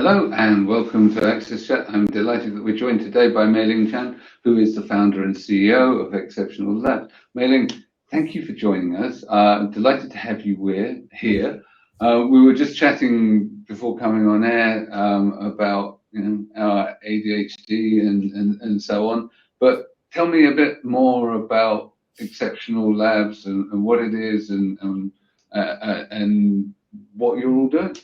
Hello and welcome to Axschat. I'm delighted that we're joined today by Mai Ling Chan, who is the founder and CEO of Xceptional Lab. Mai Ling, thank you for joining us. I'm delighted to have you here. We were just chatting before coming on air about our ADHD and so on. But tell me a bit more about Xceptional Labs and what it is and what you're all doing.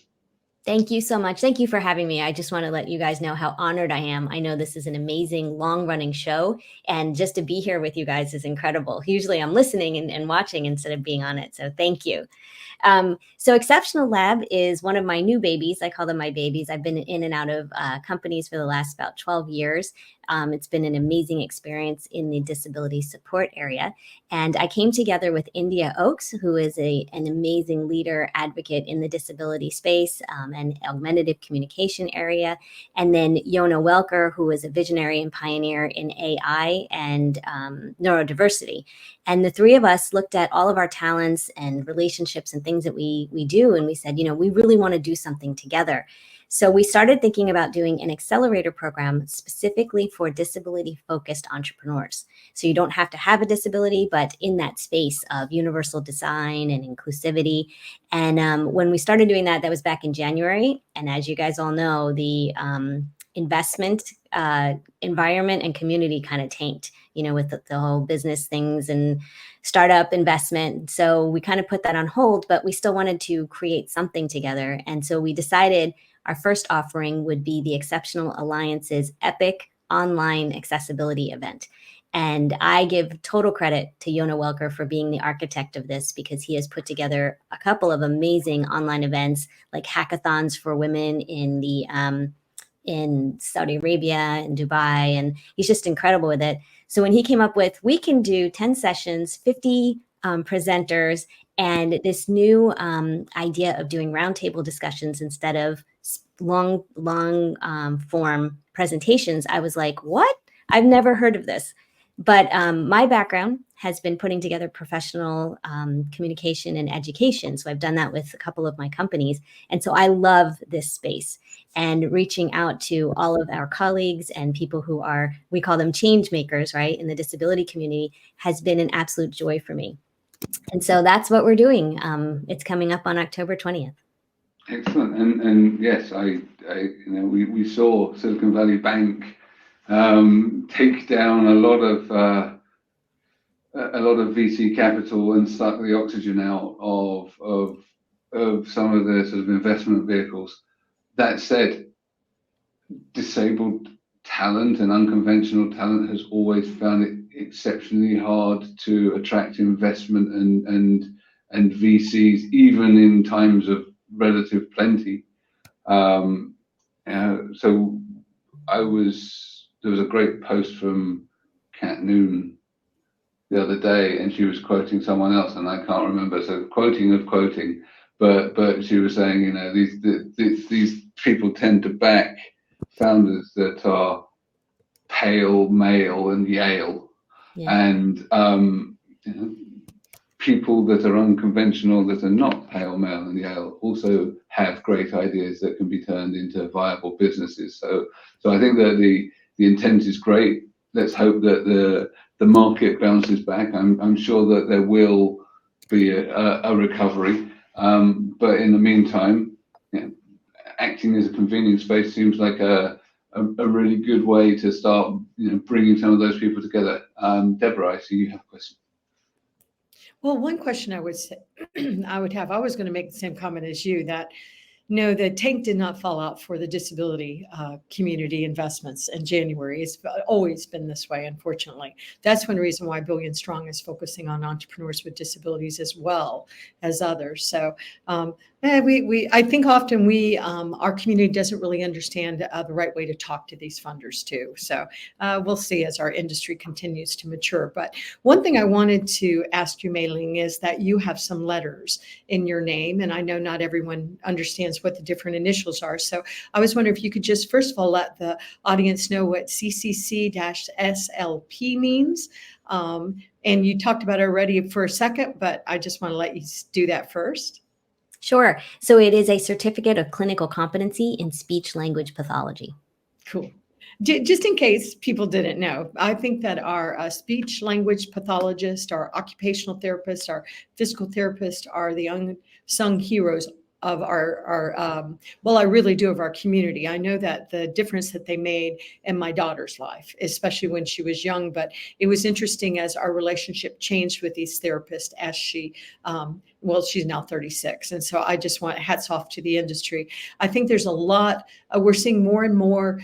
Thank you so much. Thank you for having me. I just want to let you guys know how honored I am. I know this is an amazing long-running show, and just to be here with you guys is incredible. Usually I'm listening and watching instead of being on it, so thank you. So Xceptional Lab is one of my new babies. I call them my babies. I've been in and out of companies for the last about 12 years. It's been an amazing experience in the disability support area. And I came together with India Oakes, who is an amazing leader advocate in the disability space and augmentative communication area. And then Yona Welker, who is a visionary and pioneer in AI and neurodiversity. And the three of us looked at all of our talents and relationships and things that we do. And we said, we really want to do something together. So we started thinking about doing an accelerator program specifically for disability-focused entrepreneurs. So you don't have to have a disability, but in that space of universal design and inclusivity. And when we started doing that, that was back in January. And as you guys all know, the investment environment and community kind of tanked, with the whole business things and startup investment. So we kind of put that on hold, but we still wanted to create something together. And so we decided our first offering would be the Xceptional Alliance's Epic Online Accessibility Event. And I give total credit to Yona Welker for being the architect of this, because he has put together a couple of amazing online events like hackathons for women in Saudi Arabia and Dubai, and he's just incredible with it. So when he came up with, we can do 10 sessions, 50 presenters, and this new idea of doing roundtable discussions instead of long form presentations, I was like, what? I've never heard of this. But my background has been putting together professional communication and education. So I've done that with a couple of my companies. And so I love this space, and reaching out to all of our colleagues and people who are, we call them change makers, right, in the disability community, has been an absolute joy for me. And so that's what we're doing. It's coming up on October 20th. Excellent. And yes, we saw Silicon Valley Bank take down a lot of VC capital and suck the oxygen out of some of the sort of investment vehicles. That said, disabled talent and unconventional talent has always found it exceptionally hard to attract investment and VCs, even in times of relative plenty. So there was a great post from Kat Noon the other day, and she was quoting someone else, and I can't remember. So quoting, but she was saying, these people tend to back founders that are pale, male, and Yale, and people that are unconventional, that are not pale, male, and Yale, also have great ideas that can be turned into viable businesses. So I think that the intent is great. Let's hope that the market bounces back. I'm sure that there will be a recovery. But in the meantime, acting as a convening space seems like a really good way to start, bringing some of those people together. Deborah, I see you have a question. Well, one question I would say, I was going to make the same comment as you, that no, the tank did not fall out for the disability community investments in January. It's always been this way, unfortunately. That's one reason why Billion Strong is focusing on entrepreneurs with disabilities as well as others. So I think often our community doesn't really understand the right way to talk to these funders too. So we'll see as our industry continues to mature. But one thing I wanted to ask you, Mai Ling, is that you have some letters in your name, and I know not everyone understands what the different initials are. So I was wondering if you could just, first of all, let the audience know what CCC-SLP means. And you talked about it already for a second, but I just want to let you do that first. Sure. So it is a certificate of clinical competency in speech language pathology. Cool. Just in case people didn't know, I think that our speech language pathologist, our occupational therapist, our physical therapist are the unsung heroes of well, I really do, of our community. I know that the difference that they made in my daughter's life, especially when she was young, but it was interesting as our relationship changed with these therapists as well, she's now 36. And so I just want hats off to the industry. I think there's a lot, we're seeing more and more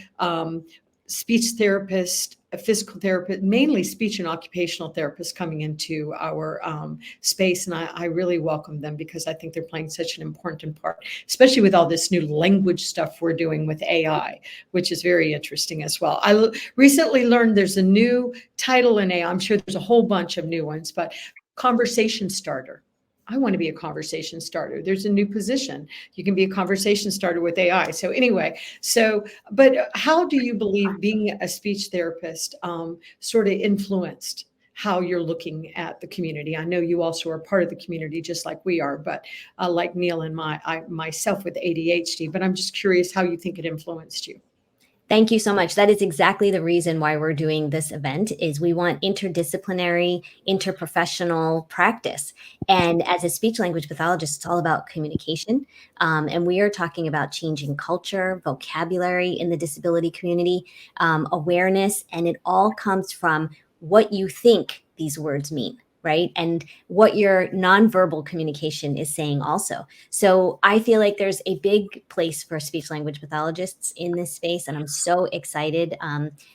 speech therapists, physical therapists, mainly speech and occupational therapists coming into our space. And I really welcome them because I think they're playing such an important part, especially with all this new language stuff we're doing with AI, which is very interesting as well. I recently learned there's a new title in AI. I'm sure there's a whole bunch of new ones, but conversation starter. I want to be a conversation starter. There's a new position. You can be a conversation starter with AI. So anyway, but how do you believe being a speech therapist sort of influenced how you're looking at the community? I know you also are part of the community just like we are, but like Neil and myself with ADHD, but I'm just curious how you think it influenced you. Thank you so much. That is exactly the reason why we're doing this event is we want interdisciplinary, interprofessional practice. And as a speech language pathologist, it's all about communication. And we are talking about changing culture, vocabulary in the disability community, awareness, and it all comes from what you think these words mean. Right? And what your nonverbal communication is saying also. So I feel like there's a big place for speech language pathologists in this space. And I'm so excited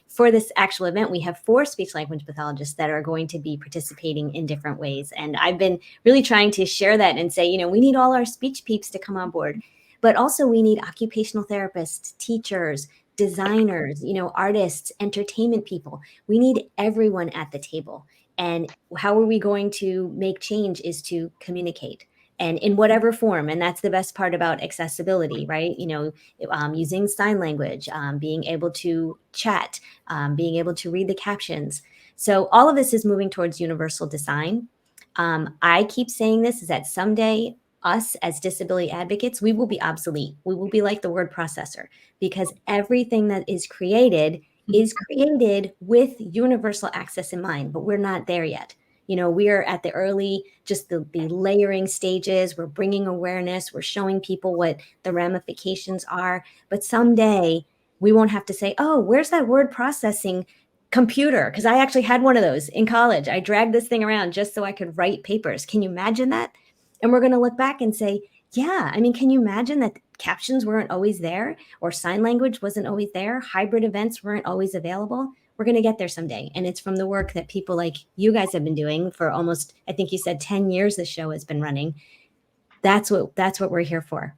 for this actual event. We have 4 speech language pathologists that are going to be participating in different ways. And I've been really trying to share that and say, we need all our speech peeps to come on board, but also we need occupational therapists, teachers, designers, artists, entertainment people. We need everyone at the table. And how are we going to make change is to communicate and in whatever form. And that's the best part about accessibility, right? Using sign language, being able to chat, being able to read the captions. So all of this is moving towards universal design. I keep saying this is that someday us as disability advocates, we will be obsolete. We will be like the word processor because everything that is created with universal access in mind, but we're not there yet. We are at the early, just the layering stages. We're bringing awareness. We're showing people what the ramifications are. But someday we won't have to say, oh, where's that word processing computer? Because I actually had one of those in college. I dragged this thing around just so I could write papers. Can you imagine that? And we're going to look back and say, yeah, can you imagine that captions weren't always there or sign language wasn't always there? Hybrid events weren't always available. We're going to get there someday. And it's from the work that people like you guys have been doing for almost, I think you said 10 years this show has been running. That's what we're here for.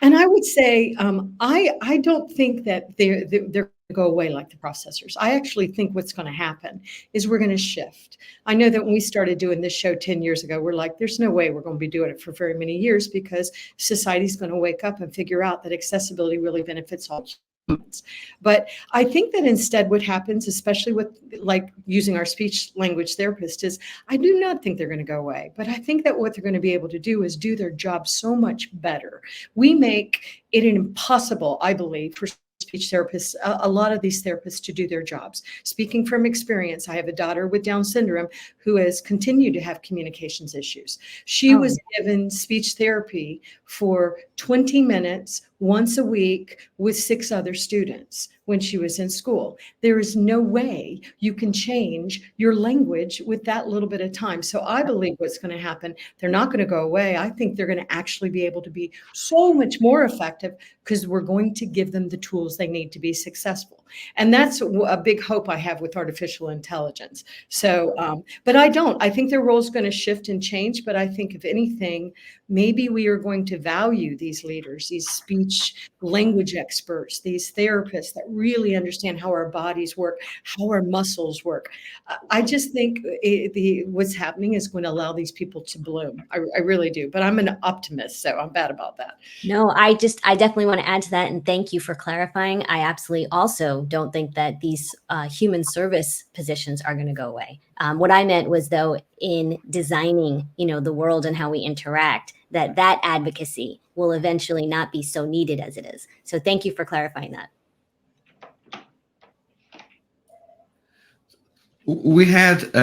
And I would say, I don't think that they're going to go away like the processors. I actually think what's going to happen is we're going to shift. I know that when we started doing this show 10 years ago, we're like, there's no way we're going to be doing it for very many years because society's going to wake up and figure out that accessibility really benefits all humans. But I think that instead what happens, especially with like using our speech language therapist, is I do not think they're going to go away. But I think that what they're going to be able to do is do their job so much better. We make it impossible, I believe, for speech therapists, a lot of these therapists to do their jobs. Speaking from experience, I have a daughter with Down syndrome who has continued to have communications issues. She was given speech therapy for 20 minutes once a week with 6 other students when she was in school. There is no way you can change your language with that little bit of time. So I believe what's going to happen, they're not going to go away. I think they're going to actually be able to be so much more effective because we're going to give them the tools they need to be successful. And that's a big hope I have with artificial intelligence. So, but I think their role is going to shift and change. But I think if anything, maybe we are going to value these leaders, these speech speech language experts, these therapists that really understand how our bodies work, how our muscles work. I just think what's happening is going to allow these people to bloom. I really do. But I'm an optimist, so I'm bad about that. No, I definitely want to add to that. And thank you for clarifying. I absolutely also don't think that these human service positions are going to go away. What I meant was, though, in designing, the world and how we interact, that advocacy will eventually not be so needed as it is. So thank you for clarifying that. We had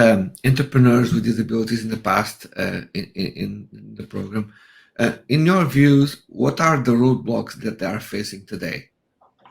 entrepreneurs with disabilities in the past in the program. In your views, what are the roadblocks that they are facing today?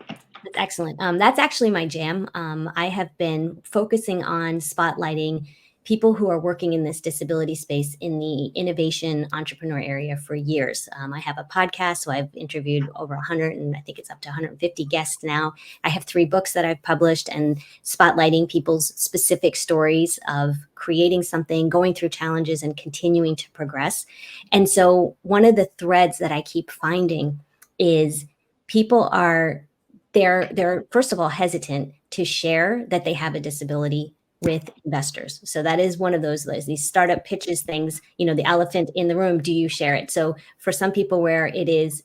That's excellent. That's actually my jam. I have been focusing on spotlighting people who are working in this disability space in the innovation entrepreneur area for years. I have a podcast, so I've interviewed over 100, and I think it's up to 150 guests now. I have 3 books that I've published, and spotlighting people's specific stories of creating something, going through challenges, and continuing to progress. And so one of the threads that I keep finding is people are they're first of all hesitant to share that they have a disability with investors. So that is one of these startup pitches things, the elephant in the room, do you share it? So for some people where it is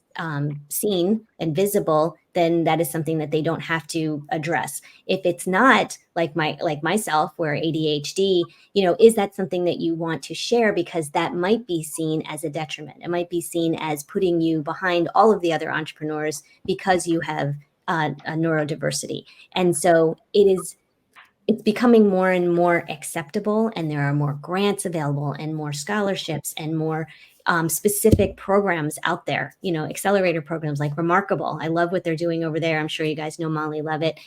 seen and visible, then that is something that they don't have to address. If it's not like myself, where ADHD, is that something that you want to share, because that might be seen as a detriment. It might be seen as putting you behind all of the other entrepreneurs because you have a neurodiversity. And so it's becoming more and more acceptable, and there are more grants available and more scholarships and more specific programs out there, accelerator programs like Remarkable. I love what they're doing over there. I'm sure you guys know Molly Levitt.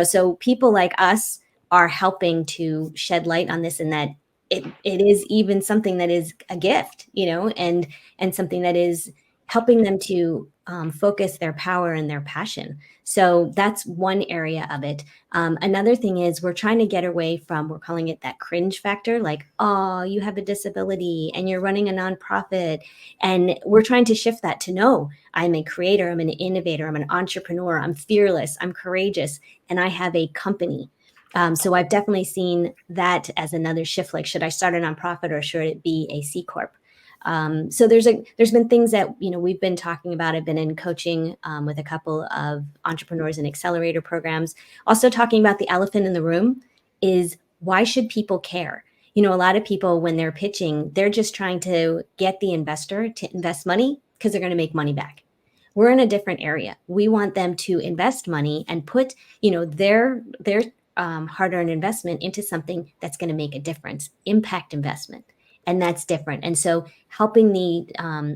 So people like us are helping to shed light on this, and that it is even something that is a gift, and something that is helping them to focus their power and their passion. So that's one area of it. Another thing is we're trying to get away from, we're calling it that cringe factor, like, oh, you have a disability and you're running a nonprofit. And we're trying to shift that to, no, I'm a creator, I'm an innovator, I'm an entrepreneur, I'm fearless, I'm courageous, and I have a company. So I've definitely seen that as another shift, like, should I start a nonprofit or should it be a C Corp? So there's been things that, we've been talking about. I've been in coaching with a couple of entrepreneurs in accelerator programs. Also talking about the elephant in the room is, why should people care? A lot of people, when they're pitching, they're just trying to get the investor to invest money because they're going to make money back. We're in a different area. We want them to invest money and put, their hard-earned investment into something that's going to make a difference, impact investment. And that's different. And so helping the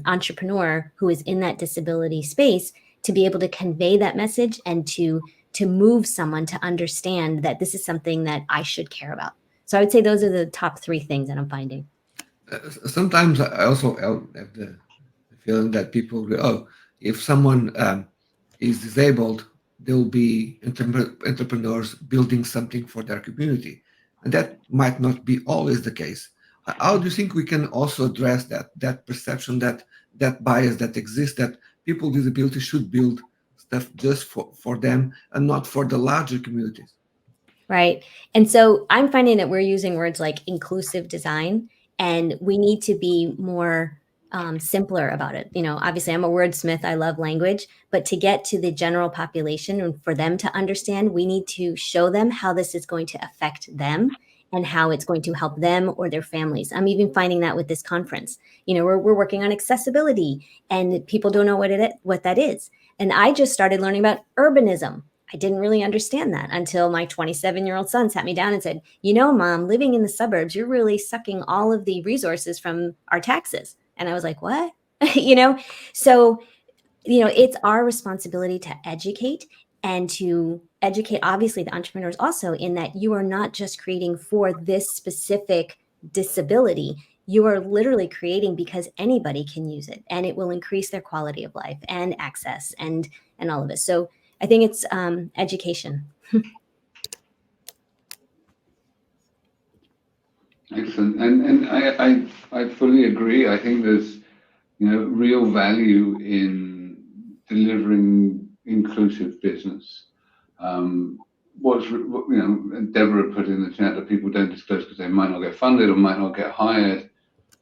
entrepreneur who is in that disability space to be able to convey that message and to move someone to understand that this is something that I should care about. So I would say those are the top 3 things that I'm finding. Sometimes I also have the feeling that people go, oh, if someone is disabled, there'll be entrepreneurs building something for their community. And that might not be always the case. How do you think we can also address that perception, that bias that exists, that people with disabilities should build stuff just for them and not for the larger communities? Right. And so I'm finding that we're using words like inclusive design, and we need to be more simpler about it. Obviously I'm a wordsmith. I love language, but to get to the general population and for them to understand, we need to show them how this is going to affect them and how it's going to help them or their families. I'm even finding that with this conference. We're working on accessibility, and people don't know what that is. And I just started learning about urbanism. I didn't really understand that until my 27-year-old son sat me down and said, Mom, living in the suburbs, you're really sucking all of the resources from our taxes. And I was like, what? So, it's our responsibility to educate, and to educate, obviously, the entrepreneurs also, in that you are not just creating for this specific disability. You are literally creating because anybody can use it, and it will increase their quality of life and access and all of this. So I think it's education. Excellent. And I fully agree. I think there's real value in delivering inclusive business. Deborah put in the chat that people don't disclose because they might not get funded or might not get hired.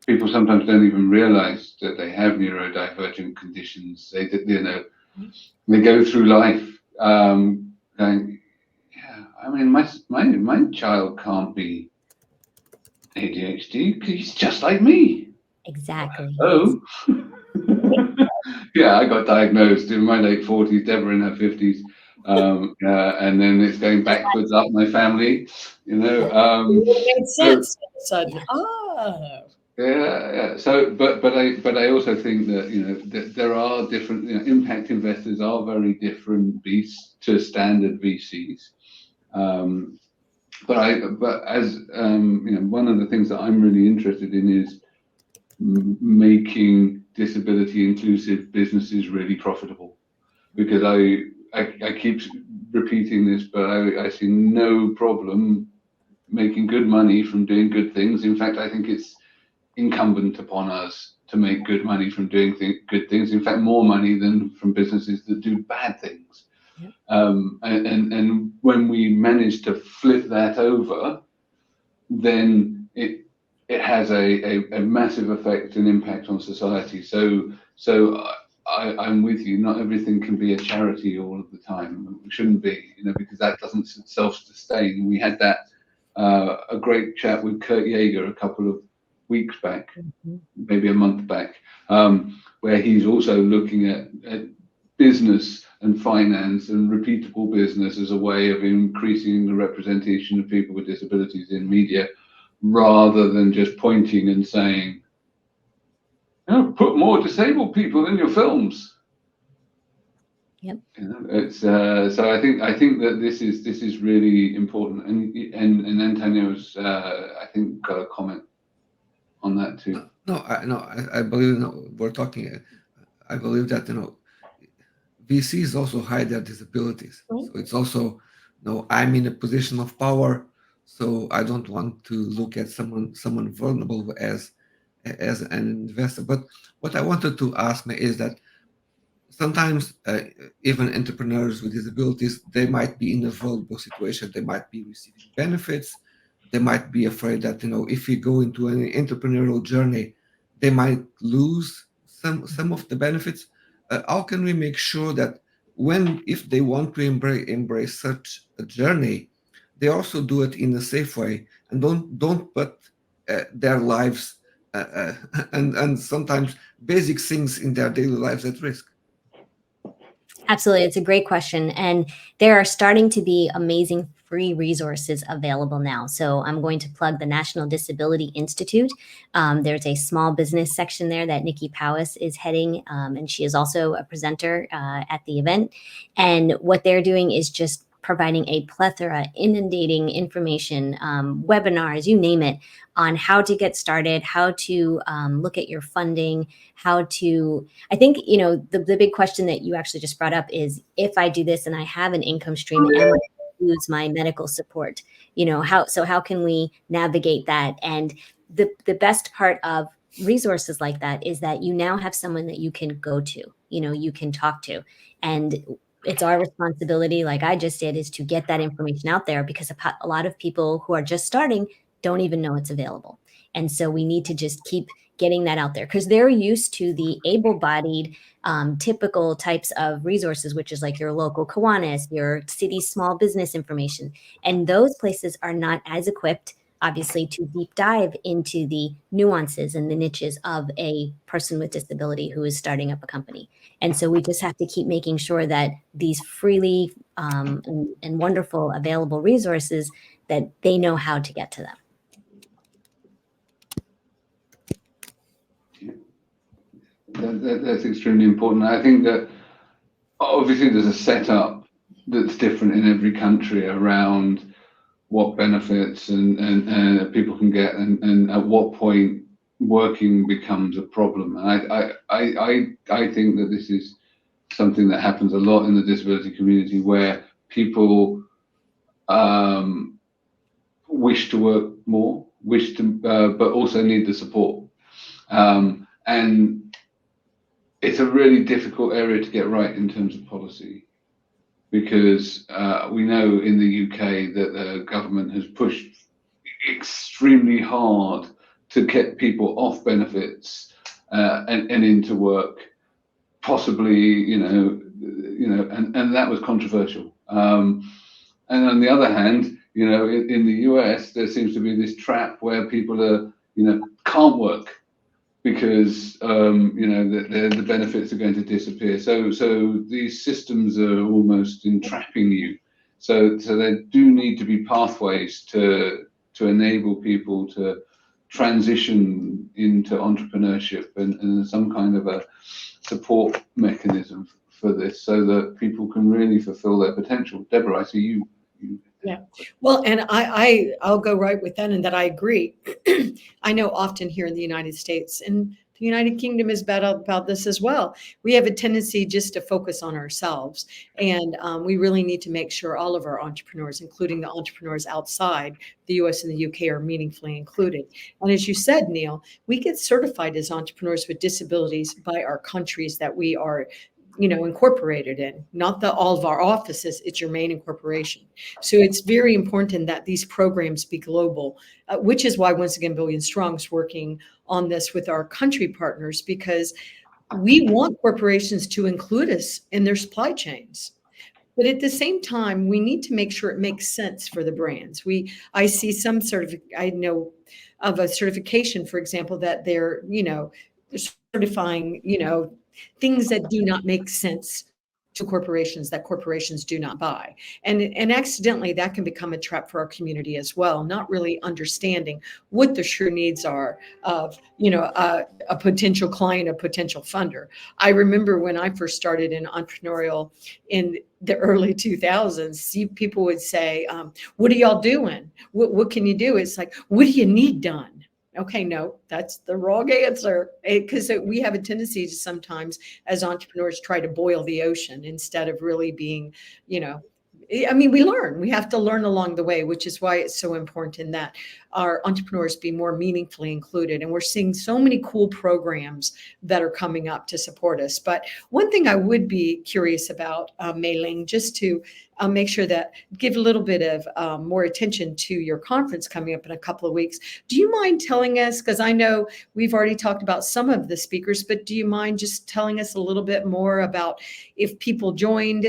People sometimes don't even realize that they have neurodivergent conditions. They go through life going, yeah, I mean, my child can't be ADHD because he's just like me. Exactly. Oh. Yeah, I got diagnosed in my late 40s, Deborah in her 50s. And then it's going backwards up my family, It made sense all of a sudden. Yeah. Oh. Yeah. So, but I also think that that there are different. Impact investors are very different beasts to standard VCs. But as one of the things that I'm really interested in is making disability inclusive businesses really profitable, because I keep repeating this, but I see no problem making good money from doing good things. In fact, I think it's incumbent upon us to make good money from doing good things. In fact, more money than from businesses that do bad things. Yep. And when we manage to flip that over, then it has a massive effect and impact on society. So I'm with you. Not everything can be a charity all of the time. It shouldn't be, because that doesn't self-sustain. We had that a great chat with Kurt Yeager a couple of weeks back, maybe a month back, where he's also looking at business and finance and repeatable business as a way of increasing the representation of people with disabilities in media, rather than just pointing and saying, put more disabled people in your films. Yep. It's so I think that this is really important, and Antonio's I think got a comment on that too. I believe we're talking. I believe that VCs also hide their disabilities. Right. So it's also, I'm in a position of power, so I don't want to look at someone vulnerable as an investor. But what I wanted to ask me is that sometimes even entrepreneurs with disabilities, they might be in a vulnerable situation. They might be receiving benefits. They might be afraid that if you go into an entrepreneurial journey, they might lose some of the benefits. How can we make sure that if they want to embrace such a journey, they also do it in a safe way and don't put their lives and sometimes basic things in their daily lives at risk? Absolutely. It's a great question. And there are starting to be amazing free resources available now. So I'm going to plug the National Disability Institute. There's a small business section there that Nikki Powis is heading, and she is also a presenter at the event. And what they're doing is just providing a plethora, inundating information, webinars, you name it, on how to get started, how to look at your funding, how to, I think, the big question that you actually just brought up is, if I do this and I have an income stream, am I going to lose my medical support? How can we navigate that? And the best part of resources like that is that you now have someone that you can go to, you can talk to. And it's our responsibility, like I just did, is to get that information out there, because a lot of people who are just starting don't even know it's available. And so we need to just keep getting that out there, because they're used to the able-bodied typical types of resources, which is like your local Kiwanis, your city small business information. And those places are not as equipped, obviously, to deep dive into the nuances and the niches of a person with disability who is starting up a company. And so we just have to keep making sure that these freely and wonderful available resources, that they know how to get to them. That's extremely important. I think that obviously there's a setup that's different in every country around what benefits and people can get, and at what point working becomes a problem. And I think that this is something that happens a lot in the disability community, where people wish to work more, but also need the support. And it's a really difficult area to get right in terms of policy, because we know in the UK that the government has pushed extremely hard to get people off benefits and into work, possibly, and that was controversial. And on the other hand, in the US, there seems to be this trap where people are, can't work because the benefits are going to disappear. So these systems are almost entrapping you. So there do need to be pathways to enable people to transition into entrepreneurship and some kind of a support mechanism for this, so that people can really fulfill their potential. Deborah, I see you. Yeah. Well, and I'll go right with that, and that I agree. I know often here in the United States, and the United Kingdom is bad about this as well. We have a tendency just to focus on ourselves, and we really need to make sure all of our entrepreneurs, including the entrepreneurs outside the US and the UK, are meaningfully included. And as you said, Neil, we get certified as entrepreneurs with disabilities by our countries that we are incorporated in, not all of our offices, it's your main incorporation. So it's very important that these programs be global, which is why, once again, Billion Strong is working on this with our country partners, because we want corporations to include us in their supply chains. But at the same time, we need to make sure it makes sense for the brands. I see some I know of a certification, for example, that they're certifying, things that do not make sense to corporations, that corporations do not buy. And accidentally, that can become a trap for our community as well, not really understanding what the true needs are of, a potential client, a potential funder. I remember when I first started in entrepreneurial in the early 2000s, people would say, what are y'all doing? What can you do? It's like, what do you need done? Okay, no, that's the wrong answer, because we have a tendency to sometimes, as entrepreneurs, try to boil the ocean instead of really being, we have to learn along the way, which is why it's so important that our entrepreneurs be more meaningfully included. And we're seeing so many cool programs that are coming up to support us. But one thing I would be curious about, Mai Ling, just to make sure that give a little bit of more attention to your conference coming up in a couple of weeks. Do you mind telling us, because I know we've already talked about some of the speakers, but do you mind just telling us a little bit more about, if people joined,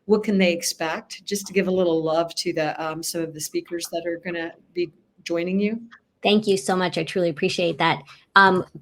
what can they expect, just to give a little love to the some of the speakers that are going to be joining you? Thank you so much. I truly appreciate that.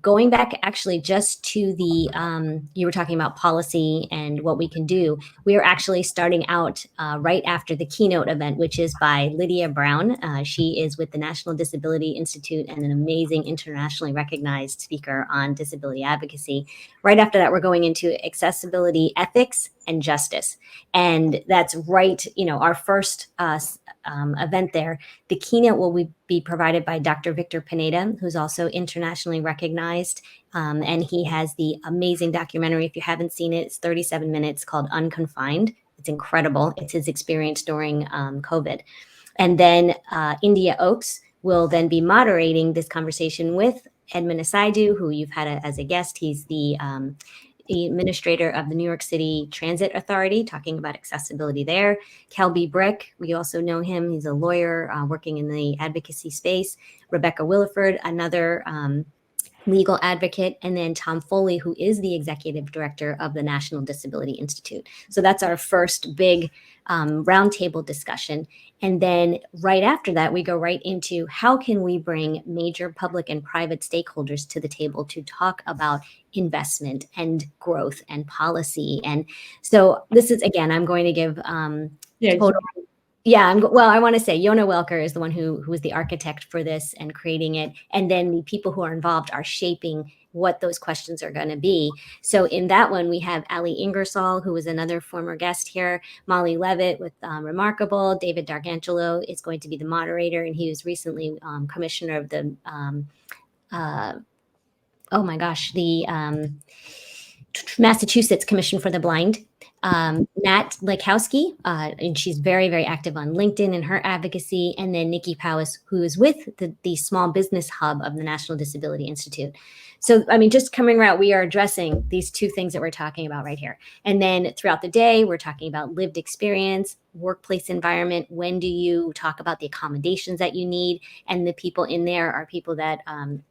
Going back actually just to the, you were talking about policy and what we can do. We are actually starting out right after the keynote event, which is by Lydia Brown. She is with the National Disability Institute and an amazing internationally recognized speaker on disability advocacy. Right after that, we're going into accessibility, ethics, and justice. And that's right, our first event there. The keynote will be provided by Dr. Victor Pineda, who's also internationally recognized. And he has the amazing documentary. If you haven't seen it, it's 37 minutes, called Unconfined. It's incredible. It's his experience during COVID. And then India Oaks will then be moderating this conversation with Edmund Asaidu, who you've had as a guest. He's the administrator of the New York City Transit Authority, talking about accessibility there. Kelby Brick, we also know him. He's a lawyer working in the advocacy space. Rebecca Williford, another legal advocate, and then Tom Foley, who is the executive director of the National Disability Institute. So that's our first big roundtable discussion. And then right after that, we go right into how can we bring major public and private stakeholders to the table to talk about investment and growth and policy. And so this is, again, I'm going to give total. Yeah, I want to say Yona Welker is the one who is the architect for this and creating it. And then the people who are involved are shaping what those questions are going to be. So in that one, we have Ali Ingersoll, who was another former guest here, Molly Levitt with Remarkable, David D'Arcangelo is going to be the moderator, and he was recently commissioner of the, the Massachusetts Commission for the Blind. Nat Lakowski, and she's very, very active on LinkedIn in her advocacy. And then Nikki Powis, who is with the Small Business Hub of the National Disability Institute. So, I mean, just coming around, we are addressing these two things that we're talking about right here. And then throughout the day, we're talking about lived experience, workplace environment. When do you talk about the accommodations that you need? And the people in there are people that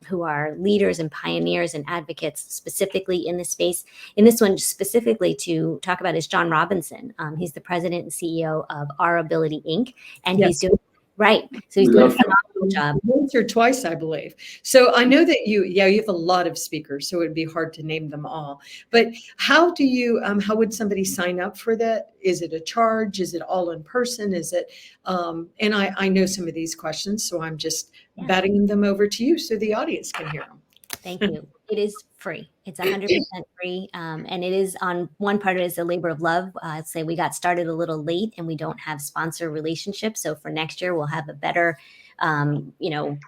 who are leaders and pioneers and advocates specifically in this space. In this one, specifically to talk about is John Robinson. He's the president and CEO of Our Ability Inc. And Yes. he's doing right. So he's doing a phenomenal job. Once or twice, I believe. So I know that you have a lot of speakers, so it'd be hard to name them all. But how do you, how would somebody sign up for that? Is it a charge? Is it all in person? Is it, and I know some of these questions, so I'm just batting them over to you so the audience can hear them. Thank you. It is free. It's 100% free. And it is on one part, it is a labor of love. I'd say we got started a little late and we don't have sponsor relationships. So for next year, we'll have a better,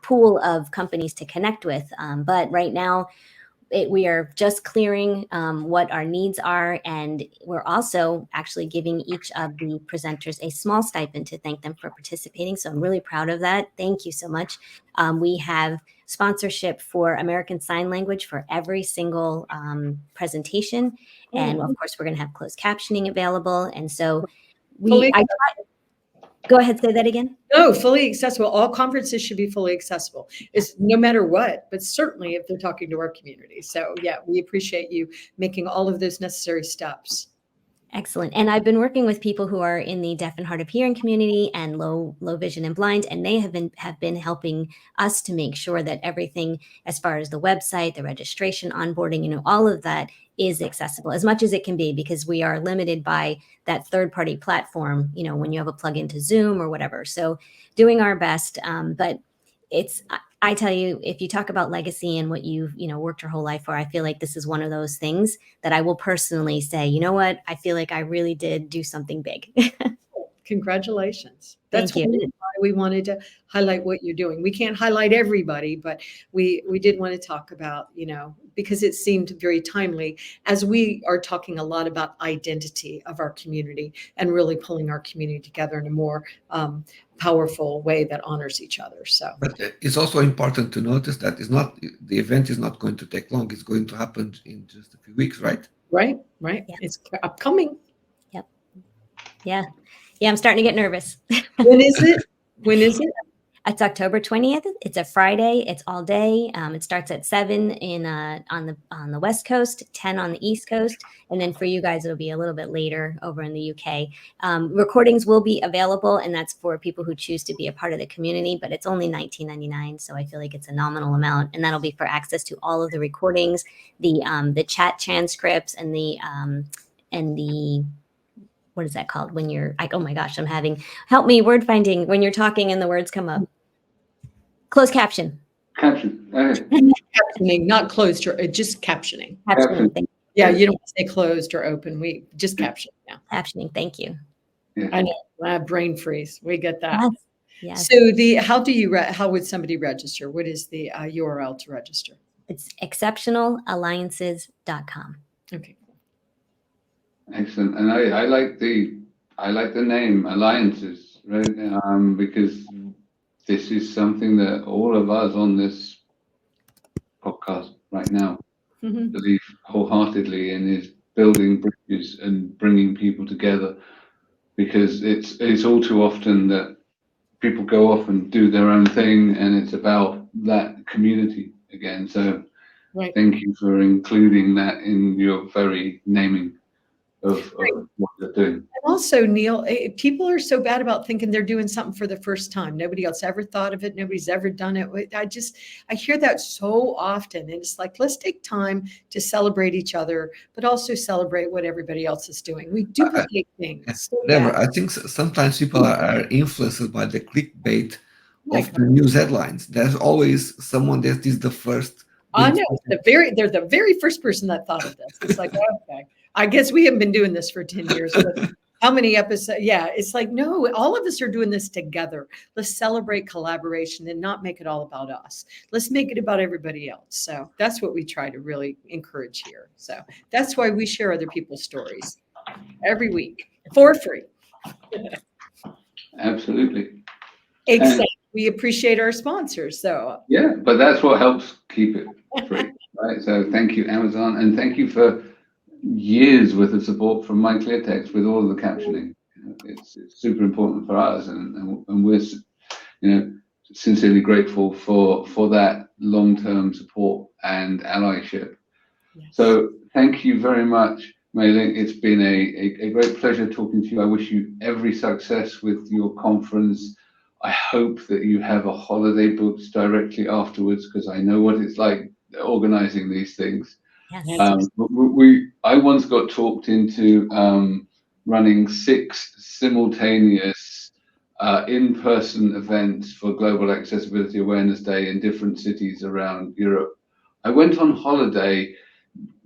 pool of companies to connect with. But right now, we are just clearing what our needs are. And we're also actually giving each of the presenters a small stipend to thank them for participating. So I'm really proud of that. Thank you so much. We have sponsorship for American Sign Language for every single presentation. And of course, we're going to have closed captioning available. And so go ahead, say that again. No, fully accessible. All conferences should be fully accessible. It's no matter what, but certainly if they're talking to our community. So yeah, we appreciate you making all of those necessary steps. Excellent. And I've been working with people who are in the deaf and hard of hearing community and low vision and blind, and they have been helping us to make sure that everything as far as the website, the registration, onboarding, all of that is accessible as much as it can be, because we are limited by that third-party platform, when you have a plug-in to Zoom or whatever. So doing our best, but I tell you, if you talk about legacy and what you've, worked your whole life for, I feel like this is one of those things that I will personally say, you know what, I feel like I really did do something big. Congratulations. That's Thank you. why we wanted to highlight what you're doing. We can't highlight everybody, but we did want to talk about, because it seemed very timely as we are talking a lot about identity of our community and really pulling our community together in a more powerful way that honors each other. So, but it's also important to notice that the event is not going to take long. It's going to happen in just a few weeks, right? Right. Yeah. It's upcoming. Yep. Yeah, I'm starting to get nervous. When is it? It's October 20th. It's a Friday. It's all day. It starts at 7 on the West Coast, 10 on the East Coast, and then for you guys, it'll be a little bit later over in the UK. Recordings will be available, and that's for people who choose to be a part of the community. But it's only $19.99, so I feel like it's a nominal amount, and that'll be for access to all of the recordings, the chat transcripts, and the what is that called when you're like, oh my gosh, help me word finding when you're talking and the words come up. Closed caption. Captioning, not closed, or just captioning. Captioning. Yeah, you don't say closed or open. We just caption now. Captioning. Thank you. Yeah. I know. I have brain freeze. We get that. Yes. So how would somebody register? What is the URL to register? It's exceptionalalliances.com. Okay. Excellent. And I like the name Alliances, right? Because this is something that all of us on this podcast right now believe wholeheartedly in, is building bridges and bringing people together, because it's all too often that people go off and do their own thing, and it's about that community again. So Thank you for including that in your very naming of what you're doing. And also, Neil, people are so bad about thinking they're doing something for the first time. Nobody else ever thought of it. Nobody's ever done it. I hear that so often. And it's like, let's take time to celebrate each other, but also celebrate what everybody else is doing. We duplicate things. I think sometimes people are influenced by the clickbait of the news headlines. There's always someone that is the first. I know. They're the very first person that thought of this. It's like, okay. I guess we haven't been doing this for 10 years. But how many episodes? Yeah, it's like, no, all of us are doing this together. Let's celebrate collaboration and not make it all about us. Let's make it about everybody else. So that's what we try to really encourage here. So that's why we share other people's stories every week for free. Absolutely. Exactly. We appreciate our sponsors. So yeah, but that's what helps keep it free. Right, so thank you, Amazon, and thank you for years worth of support from My Clear Text with all of the captioning. It's super important for us, and we're sincerely grateful for that long-term support and allyship. Yes. So thank you very much, Mai Ling. It's been a great pleasure talking to you. I wish you every success with your conference. I hope that you have a holiday booked directly afterwards, because I know what it's like organizing these things. Yes. I once got talked into running 6 simultaneous in-person events for Global Accessibility Awareness Day in different cities around Europe. I went on holiday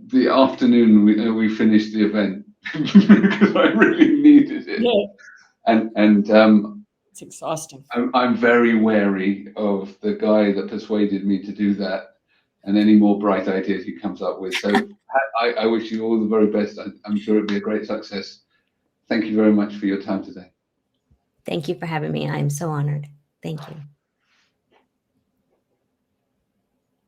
the afternoon we finished the event because I really needed it. Yeah. And It's exhausting. I'm very wary of the guy that persuaded me to do that, and any more bright ideas he comes up with. So I wish you all the very best. I'm sure it'll be a great success. Thank you very much for your time today. Thank you for having me. I'm so honored. Thank you.